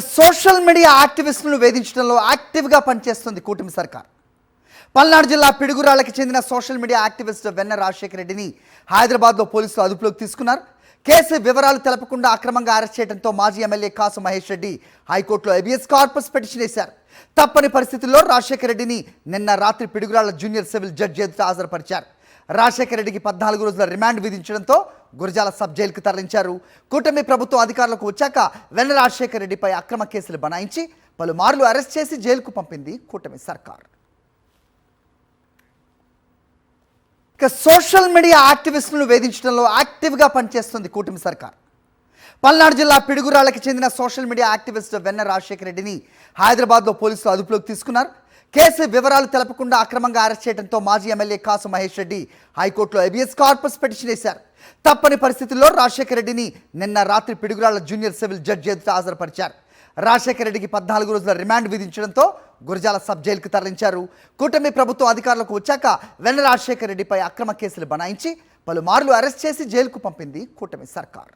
Social media యాక్టివిస్టులను వేధించడంలో యాక్టివ్గా పనిచేస్తుంది కూటమి సర్కార్. పల్నాడు జిల్లా పిడుగురాళ్లకు చెందిన సోషల్ మీడియా యాక్టివిస్ట్ వెన్న రాజశేఖర రెడ్డిని హైదరాబాద్లో పోలీసులు అదుపులోకి తీసుకున్నారు. కేసు వివరాలు తెలపకుండా అక్రమంగా అరెస్ట్ చేయడంతో మాజీ ఎమ్మెల్యే కాసు మహేష్ రెడ్డి హైకోర్టులో హెబియస్ కార్పస్ పిటిషన్ వేశారు. తప్పని పరిస్థితుల్లో రాజశేఖర రెడ్డిని నిన్న రాత్రి పిడుగురాళ్ల జూనియర్ సివిల్ జడ్జి ఎదుట హాజరుపరిచారు. రాజశేఖర రెడ్డికి 14 రోజుల రిమాండ్ విధించడంతో గురజాల సబ్ జైలుకు తరలించారు. కూటమి ప్రభుత్వం అధికారులకు వచ్చాక వెన్న రాజశేఖర రెడ్డిపై అక్రమ కేసులు బనాయించి పలుమార్లు అరెస్ట్ చేసి జైలుకు పంపింది కూటమి సర్కార్. సోషల్ మీడియా యాక్టివిస్టులను వేధించడంలో యాక్టివ్గా పనిచేస్తుంది కూటమి సర్కార్. పల్నాడు జిల్లా పిడుగురాళ్లకు చెందిన సోషల్ మీడియా యాక్టివిస్ట్ వెన్న రాజశేఖర రెడ్డిని హైదరాబాద్లో పోలీసులు అదుపులోకి తీసుకున్నారు. కేసు వివరాలు తెలపకుండా అక్రమంగా అరెస్ట్ చేయడంతో మాజీ ఎమ్మెల్యే కాసు మహేష్ రెడ్డి హైకోర్టులో హెబియస్ కార్పస్ పిటిషన్ వేశారు. తప్పని పరిస్థితుల్లో రాజశేఖర రెడ్డిని నిన్న రాత్రి పిడుగురాళ్ల జూనియర్ సివిల్ జడ్జి ఎదుట హాజరుపరిచారు. రాజశేఖర రెడ్డికి 14 రోజుల రిమాండ్ విధించడంతో గురజాల సబ్ జైలుకు తరలించారు. కూటమి ప్రభుత్వం అధికారులకు వచ్చాక వెన్న రాజశేఖర రెడ్డిపై అక్రమ కేసులు బనాయించి పలుమార్లు అరెస్ట్ చేసి జైలుకు పంపింది కూటమి సర్కార్.